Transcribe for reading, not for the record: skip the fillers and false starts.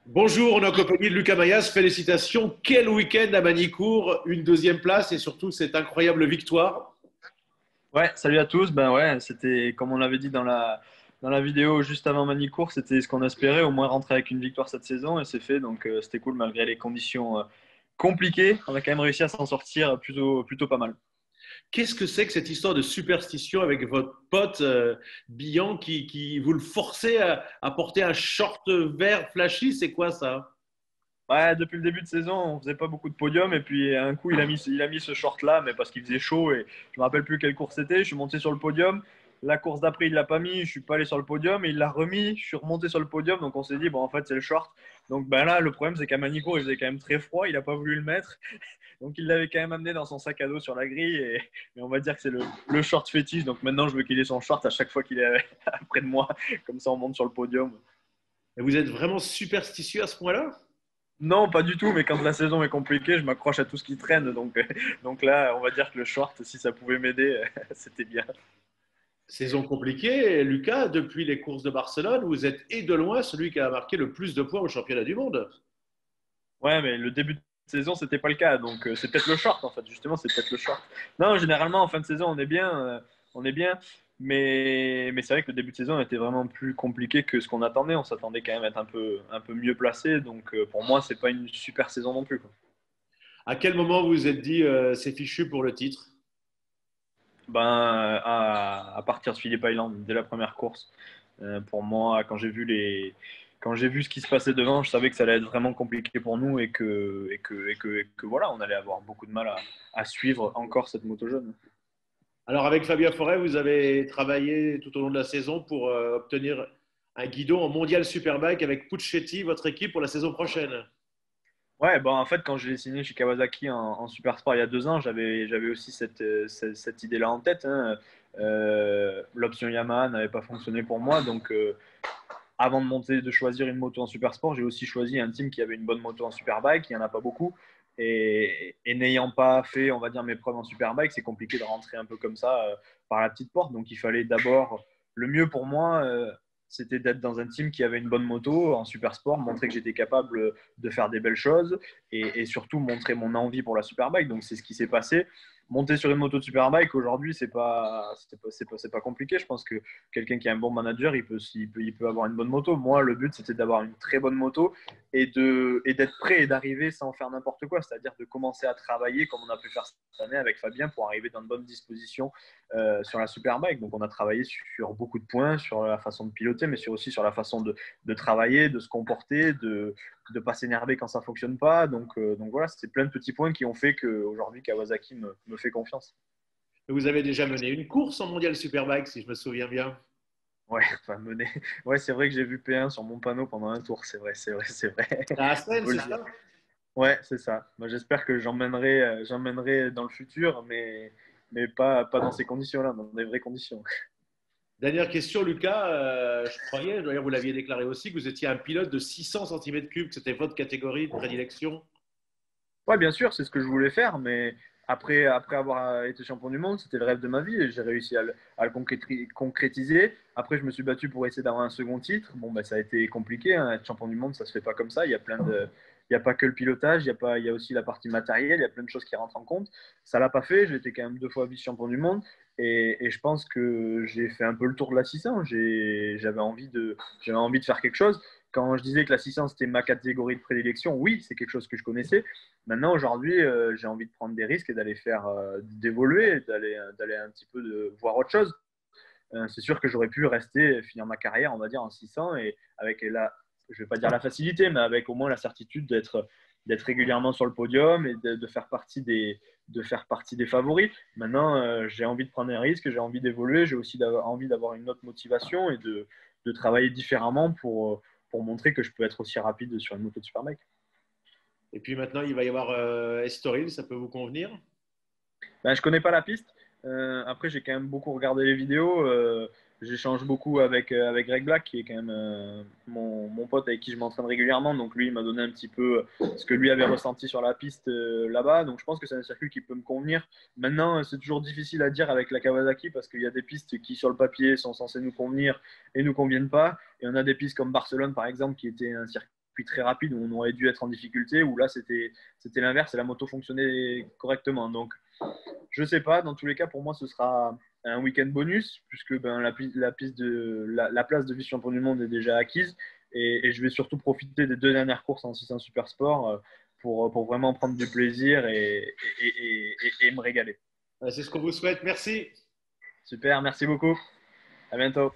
Bonjour, on est en compagnie de Lucas Mayas. Félicitations. Quel week-end à Manicourt. Une deuxième place et surtout cette incroyable victoire. Ouais, salut à tous. Ben ouais, c'était comme on l'avait dit dans la vidéo juste avant Manicourt, c'était ce qu'on espérait, au moins rentrer avec une victoire cette saison et c'est fait. Donc c'était cool malgré les conditions compliquées. On a quand même réussi à s'en sortir plutôt pas mal. Qu'est-ce que c'est que cette histoire de superstition avec votre pote Billan qui vous le forçait à porter un short vert flashy? C'est quoi ça? Ouais, depuis le début de saison, on faisait pas beaucoup de podiums et puis un coup il a mis ce short là, mais parce qu'il faisait chaud et je me rappelle plus quelle course c'était. Je suis monté sur le podium. La course d'après, il l'a pas mis, je suis pas allé sur le podium et il l'a remis. Je suis remonté sur le podium, donc on s'est dit bon en fait c'est le short. Donc ben là le problème c'est qu'à Manicourt il faisait quand même très froid, il a pas voulu le mettre, donc il l'avait quand même amené dans son sac à dos sur la grille et on va dire que c'est le short fétiche. Donc maintenant je veux qu'il ait son short à chaque fois qu'il est près de moi, comme ça on monte sur le podium. Et vous êtes vraiment superstitieux à ce point-là? Non, pas du tout, mais quand la saison est compliquée, je m'accroche à tout ce qui traîne. Donc là, on va dire que le short, si ça pouvait m'aider, c'était bien. Saison compliquée, Lucas, depuis les courses de Barcelone, vous êtes et de loin celui qui a marqué le plus de points au championnat du monde. Ouais, mais le début de saison, c'était pas le cas. Donc c'est peut-être le short, en fait. Justement, c'est peut-être le short. Non, généralement, en fin de saison, on est bien. On est bien. Mais c'est vrai que le début de saison était vraiment plus compliqué que ce qu'on attendait. On s'attendait quand même à être un peu mieux placé. Donc pour moi, c'est pas une super saison non plus, quoi. À quel moment vous vous êtes dit c'est fichu pour le titre? Ben, à partir de Phillip Island, dès la première course. Pour moi, quand j'ai vu ce qui se passait devant, je savais que ça allait être vraiment compliqué pour nous et que voilà, on allait avoir beaucoup de mal à suivre encore cette moto jaune. Alors, avec Fabien Forêt, vous avez travaillé tout au long de la saison pour obtenir un guidon en mondial Superbike avec Puccetti, votre équipe, pour la saison prochaine. Ouais, en fait, quand j'ai signé chez Kawasaki en Super Sport il y a 2 ans, j'avais aussi cette idée-là en tête, hein. L'option Yamaha n'avait pas fonctionné pour moi, donc avant de choisir une moto en super sport, j'ai aussi choisi un team qui avait une bonne moto en superbike. Il n'y en a pas beaucoup. Et n'ayant pas fait, on va dire, mes preuves en superbike, c'est compliqué de rentrer un peu comme ça par la petite porte. Donc il fallait d'abord, le mieux pour moi, c'était d'être dans un team qui avait une bonne moto en super sport, montrer que j'étais capable de faire des belles choses et surtout montrer mon envie pour la superbike. Donc c'est ce qui s'est passé. Monter sur une moto de superbike aujourd'hui, c'est pas compliqué. Je pense que quelqu'un qui a un bon manager, il peut avoir une bonne moto. Moi, le but, c'était d'avoir une très bonne moto et d'être prêt et d'arriver sans faire n'importe quoi. C'est-à-dire de commencer à travailler comme on a pu faire cette année avec Fabien pour arriver dans de bonnes dispositions sur la Superbike. Donc, on a travaillé sur beaucoup de points, sur la façon de piloter, mais aussi sur la façon de travailler, de se comporter, de ne pas s'énerver quand ça ne fonctionne pas. Donc voilà, c'est plein de petits points qui ont fait qu'aujourd'hui, Kawasaki me fait confiance. Vous avez déjà mené une course en mondial Superbike, si je me souviens bien. Ouais, enfin, mener. Ouais, c'est vrai que j'ai vu P1 sur mon panneau pendant un tour. C'est vrai, c'est vrai, c'est vrai. À Il Assen, faut le c'est dire. ça? Ouais, c'est ça. Moi, j'espère que j'emmènerai dans le futur, mais pas dans ces conditions-là, dans des vraies conditions. Dernière question, Lucas. Je croyais, d'ailleurs, vous l'aviez déclaré aussi, que vous étiez un pilote de 600 cm3, que c'était votre catégorie de prédilection. Ouais, bien sûr, c'est ce que je voulais faire, mais après avoir été champion du monde, c'était le rêve de ma vie et j'ai réussi à le concrétiser. Après, je me suis battu pour essayer d'avoir un second titre. Bon, ça a été compliqué, hein. Être champion du monde, ça se fait pas comme ça. Il y a pas que le pilotage, il y a aussi la partie matérielle, il y a plein de choses qui rentrent en compte. Ça l'a pas fait. J'ai été quand même 2 fois vice-champion du monde et je pense que j'ai fait un peu le tour de la 600. J'avais envie de faire quelque chose. Quand je disais que la 600 c'était ma catégorie de prédilection, oui, c'est quelque chose que je connaissais. Maintenant, aujourd'hui, j'ai envie de prendre des risques et d'aller d'évoluer, d'aller un petit peu voir autre chose. C'est sûr que j'aurais pu rester, finir ma carrière, on va dire, en 600 et avec je vais pas dire la facilité, mais avec au moins la certitude d'être régulièrement sur le podium et de faire partie des favoris. Maintenant, j'ai envie de prendre un risque, j'ai envie d'évoluer, j'ai aussi envie d'avoir une autre motivation et de travailler différemment pour montrer que je peux être aussi rapide sur une moto de Superbike. Et puis maintenant, il va y avoir Estoril, ça peut vous convenir? Ben, je connais pas la piste. Après, j'ai quand même beaucoup regardé les vidéos. J'échange beaucoup avec Greg Black, qui est quand même mon pote avec qui je m'entraîne régulièrement. Donc lui, il m'a donné un petit peu ce que lui avait ressenti sur la piste là-bas. Donc je pense que c'est un circuit qui peut me convenir. Maintenant, c'est toujours difficile à dire avec la Kawasaki parce qu'il y a des pistes qui, sur le papier, sont censées nous convenir et nous conviennent pas. Et on a des pistes comme Barcelone, par exemple, qui était un circuit circuits très rapides où on aurait dû être en difficulté, où là c'était l'inverse et la moto fonctionnait correctement. Donc je sais pas, dans tous les cas pour moi ce sera un week-end bonus puisque la place de vice-champion du monde est déjà acquise et je vais surtout profiter des 2 dernières courses en 600 Super Sport pour vraiment prendre du plaisir et me régaler. C'est ce qu'on vous souhaite. Merci. Super, merci beaucoup. À bientôt.